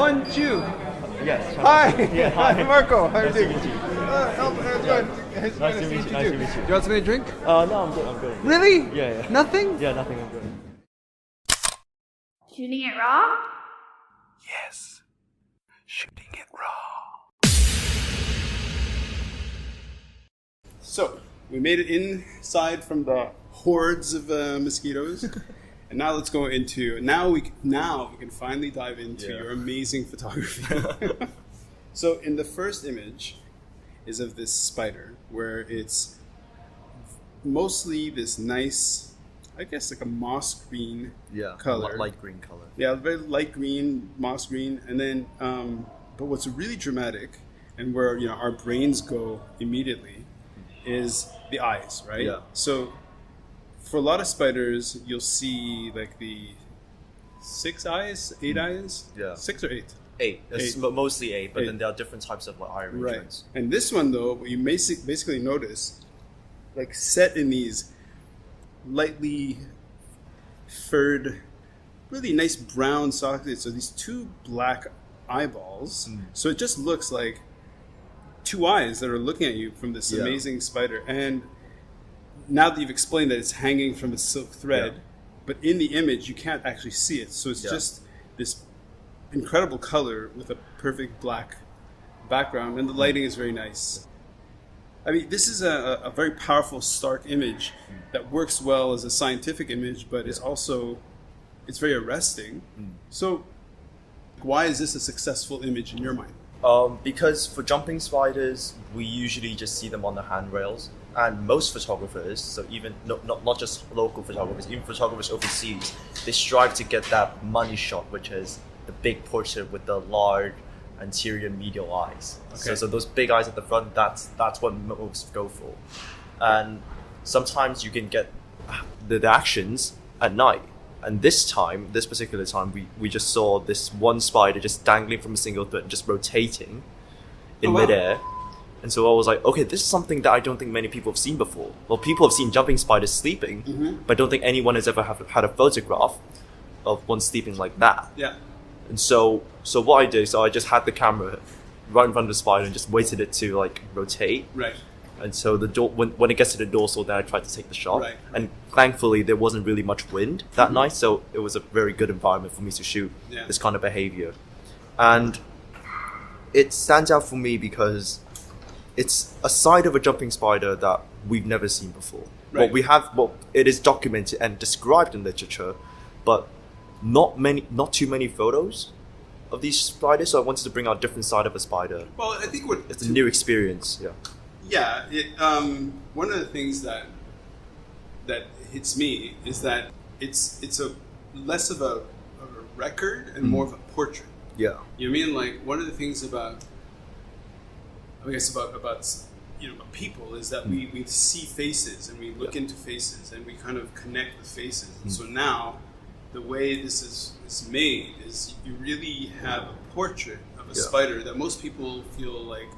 Chiu. Yes. Hi. Yeah, hi. Marco. How are you Nice to doing? meet you. Good. Nice to meet you. Nice to meet you. Do you want something to drink? No, I'm good. I'm good. Really? Yeah. Nothing? Yeah, nothing. I'm good. Shooting it raw? Yes. Shooting it raw. So, we made it inside from the hordes of mosquitoes. And now let's go into, now we can finally dive into your amazing photography. So in the first image is of this spider where it's mostly this nice, I guess like a moss green color. Light green color. Yeah, very light green, moss green. And then, but what's really dramatic and where, our brains go immediately is the eyes, right? Yeah. So for a lot of spiders, you'll see like the 6 eyes, 8 eyes? Yeah. 6 or 8? 8. It's mostly 8, but 8. then there are different types of eye arrangements. Right. And this one, though, you basically notice, like set in these lightly furred, really nice brown sockets. So these 2 black eyeballs. So it just looks like 2 eyes that are looking at you from this amazing spider. And now that you've explained that it's hanging from a silk thread, but in the image you can't actually see it. So it's just this incredible color with a perfect black background, and the lighting is very nice. I mean, this is a very powerful, stark image that works well as a scientific image, but it's very arresting. So why is this a successful image in your mind? Because for jumping spiders, we usually just see them on the handrails. And most photographers, so even not just local photographers, even photographers overseas, they strive to get that money shot, which is the big portrait with the large anterior medial eyes. Okay. So those big eyes at the front, that's what most go for. And sometimes you can get the actions at night. And this particular time, we just saw this one spider just dangling from a single thread, just rotating in midair. And so I was like, okay, this is something that I don't think many people have seen before. Well, people have seen jumping spiders sleeping, but I don't think anyone has ever had a photograph of one sleeping like that. Yeah. And so what I did, so I just had the camera right in front of the spider and just waited it to like rotate. Right. And so the door, when it gets to the dorsal, then I tried to take the shot. Right. And thankfully, there wasn't really much wind that night, so it was a very good environment for me to shoot this kind of behavior. And it stands out for me because it's a side of a jumping spider that we've never seen before. Right. It is documented and described in literature, but not too many photos of these spiders. So I wanted to bring out a different side of a spider. Well, I think it's a new experience. Yeah. Yeah. One of the things that hits me is that it's a less of a record and more of a portrait. Yeah. You know what I mean? Like one of the things about people is that we see faces and we look into faces and we kind of connect with faces. And so now the way this is made is you really have a portrait of a spider that most people feel like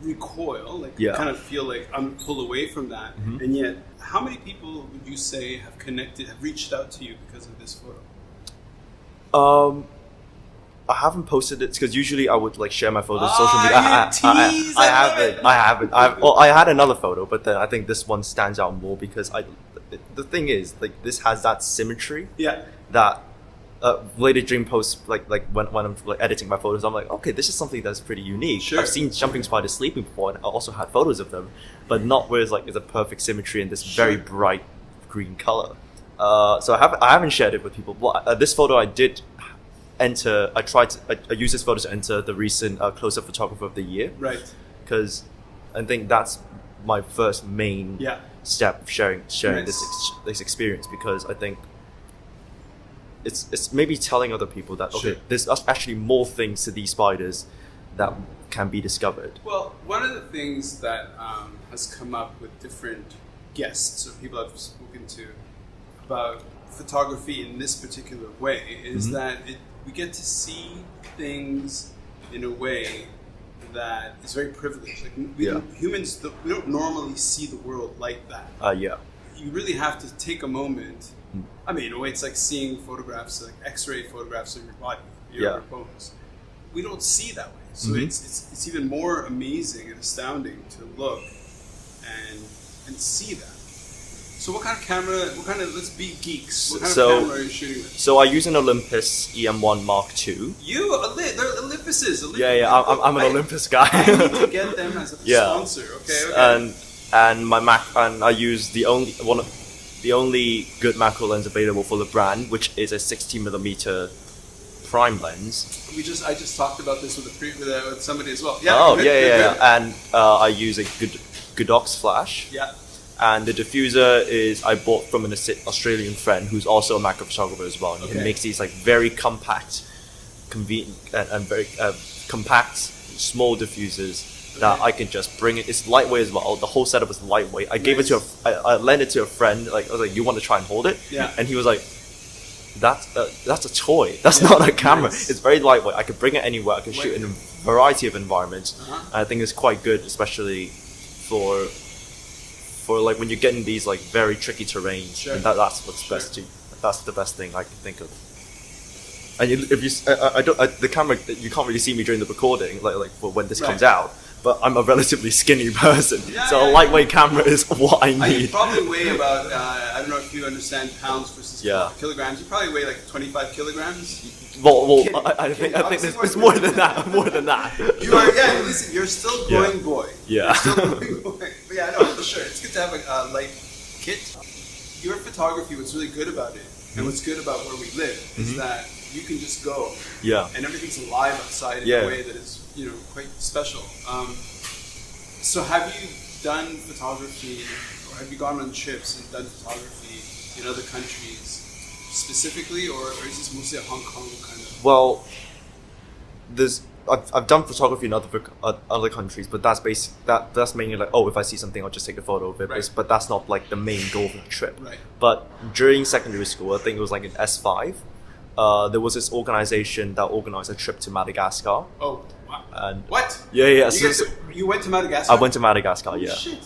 recoil, kind of feel like I'm pulled away from that. And yet, how many people would you say have reached out to you because of this photo? I haven't posted it because usually I would like share my photos on social media. I haven't. I had another photo, but then I think this one stands out more because the thing is, like, this has that symmetry. Yeah. That later dream posts, like when I'm like editing my photos, I'm like, okay, this is something that's pretty unique. Sure. I've seen jumping spiders sleeping before, and I also had photos of them, but not where it's a perfect symmetry and this very bright green color. So I haven't shared it with people. But this photo I did enter. I used this photo to enter the recent Close-Up Photographer of the Year. Right. Because I think that's my first main step of sharing this experience, because I think it's maybe telling other people that there's actually more things to these spiders that can be discovered. Well, one of the things that has come up with different guests or people I've spoken to about photography in this particular way is that we get to see things in a way that is very privileged. Like humans, we don't normally see the world like that. You really have to take a moment. I mean, in a way, it's like seeing photographs, like X-ray photographs of your body. Yeah. pose. We don't see that way, so Mhm. it's even more amazing and astounding to look and see that. So what kind of camera? Let's be geeks. What kind So- of camera are you shooting with? So I use an Olympus EM1 Mark II. They're Olympuses. Yeah. I'm an Olympus guy. I need to get them as a Yeah. sponsor. Okay. And my I use the only good macro lens available for the brand, which is a 60mm prime lens. I just talked about this with somebody as well. Yeah. And I use a Godox flash. Yeah. And the diffuser is I bought from an Australian friend who's also a macro photographer as well. And he makes these like very compact, convenient, and very compact, small diffusers that I can just bring it. It's lightweight as well. The whole setup is lightweight. I gave it to I lent it to a friend. Like I was like, "You want to try and hold it?" Yeah. And he was like, "That's a toy. That's not a camera. Nice. It's very lightweight. I can bring it anywhere. I can shoot in a variety of environments. Uh-huh. And I think it's quite good, especially for like when you get in these like very tricky terrains. Sure. And that's what's best to. That's the best thing I can think of. And the camera, you can't really see me during the recording, like for when this comes out. But I'm a relatively skinny person, so a lightweight camera is what I need. You probably weigh about, I don't know if you understand pounds versus kilograms. You probably weigh like 25 kilograms. Well, I think it's more than that. More than that. You are, listen, you're still growing boy. Yeah. You're still growing boy. But yeah, no, for sure. It's good to have a light kit. Your photography, what's really good about it, and what's good about where we live, is that you can just go. Yeah. And everything's alive outside in a way that is, quite special. So have you done photography, or have you gone on trips and done photography in other countries specifically, or is this mostly a Hong Kong kind of? Well, I've done photography in other countries, but that's mainly like, if I see something, I'll just take a photo of it. Right. But that's not like the main goal of the trip. Right. But during secondary school, I think it was like in S5, there was this organization that organized a trip to Madagascar. Oh, wow. And what? Yeah. You went to Madagascar? I went to Madagascar. Oh, yeah. Shit.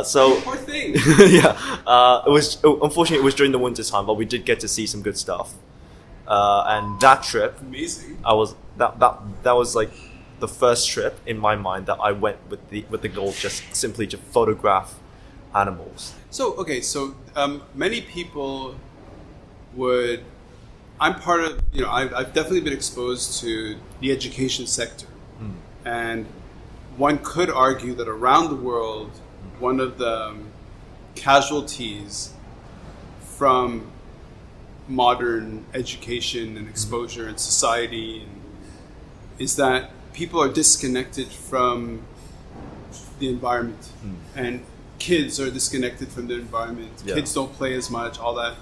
So Poor thing. yeah. Unfortunately it was during the winter time, but we did get to see some good stuff. And that trip, Amazing. that was like the first trip in my mind that I went with the goal just simply to photograph animals. So many people would. I'm part of. I've definitely been exposed to the education sector, and one could argue that around the world, one of the casualties from modern education and exposure in society is that people are disconnected from the environment, and kids are disconnected from the environment. Yeah. Kids don't play as much, all that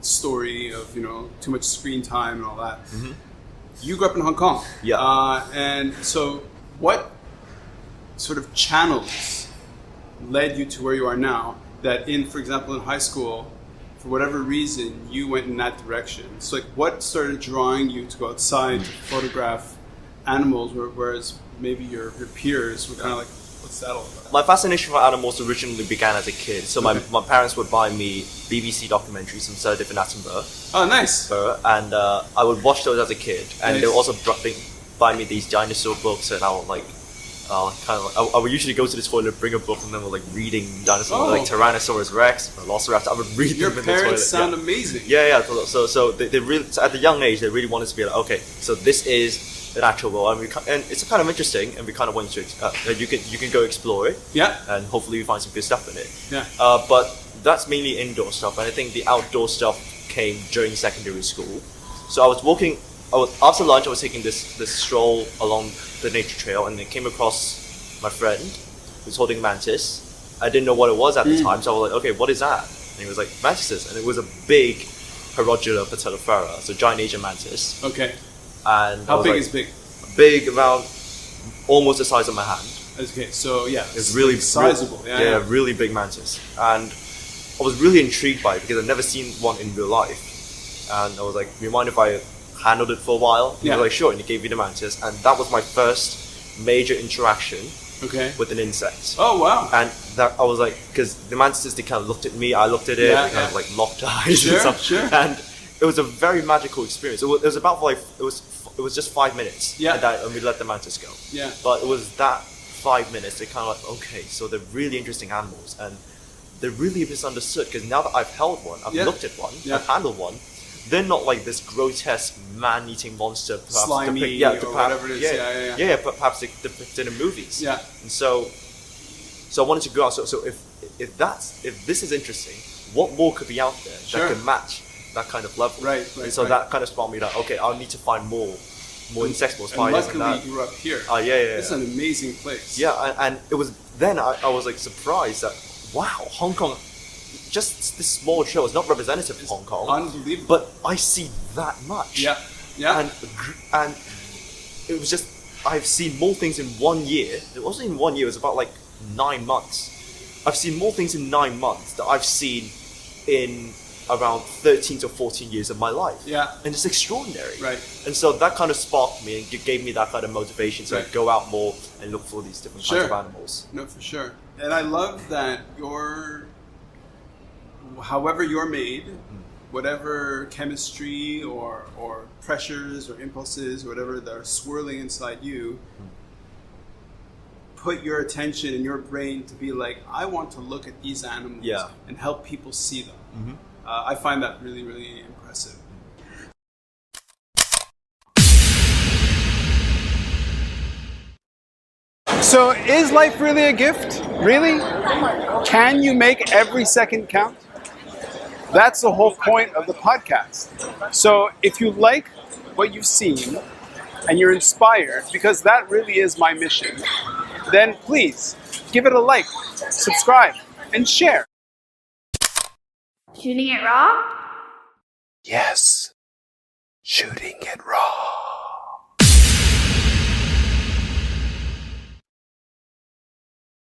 story of too much screen time and all that. You grew up in Hong Kong, and so what sort of channels led you to where you are now, that for example in high school, for whatever reason, you went in that direction? So, like, what started drawing you to go outside to photograph animals, whereas maybe your peers were kind of like, what's that all about? My fascination for animals originally began as a kid. So my parents would buy me BBC documentaries from Sir David Attenborough. Oh, nice. And I would watch those as a kid. And they would also buy me these dinosaur books, and I would like, I would usually go to the toilet, bring a book, and then we're like reading dinosaurs, like Tyrannosaurus Rex, Velociraptor. I would read Your them in the toilet. Your parents sound amazing. Yeah. So they really, at the young age, they really wanted to be like, okay, so this is an actual world, and it's kind of interesting, and we kind of want you to, you can go explore it. Yeah. And hopefully you find some good stuff in it. Yeah. But that's mainly indoor stuff, and I think the outdoor stuff came during secondary school. So after lunch, I was taking this stroll along the nature trail, and I came across my friend who's holding a mantis. I didn't know what it was at the time, so I was like, okay, what is that? And he was like, mantises. And it was a big Herodula patellifera, so giant Asian mantis. Okay. And how big is big? Big, around almost the size of my hand. Okay, so yeah, it's really sizable. Really big mantis. And I was really intrigued by it because I'd never seen one in real life. And I was like, do you mind if I handled it for a while? He was like, sure, and he gave me the mantis, and that was my first major interaction with an insect. Oh wow! And that I was like, because the mantises, they kind of looked at me, I looked at it, we kind of like locked eyes and stuff. Sure. And it was a very magical experience. It was about like it was just 5 minutes. Yeah. And we let the mantis go. Yeah. But it was that 5 minutes. They kind of like, okay, so they're really interesting animals, and they're really misunderstood because now that I've held one, I've looked at one, I've handled one. They're not like this grotesque man-eating monster, perhaps slimy perhaps, or whatever it is. Yeah, but perhaps depicted in movies. Yeah. And so I wanted to go out. So if this is interesting, what more could be out there that can match that kind of level? Right. And so that kind of sparked me that okay, I'll need to find more insects, more spiders. And luckily you grew up here. Yeah. It's an amazing place. Yeah, and it was then I was like surprised that wow, Hong Kong, just this small show is not representative of Hong Kong. Unbelievable. But I see that much. Yeah. And it was just I've seen more things in 1 year. It wasn't in 1 year. It was about like 9 months. I've seen more things in 9 months that I've seen in around 13 to 14 years of my life. Yeah. And it's extraordinary. Right. And so that kind of sparked me and gave me that kind of motivation to go out more and look for these different kinds of animals. No, for sure. And I love that however you're made, whatever chemistry or pressures or impulses or whatever that are swirling inside you, put your attention and your brain to be like, I want to look at these animals and help people see them. Mm-hmm. I find that really, really impressive. So is life really a gift? Really? Can you make every second count? That's the whole point of the podcast. So if you like what you've seen and you're inspired, because that really is my mission, then please give it a like, subscribe, and share. Shooting it raw? Yes, shooting it raw.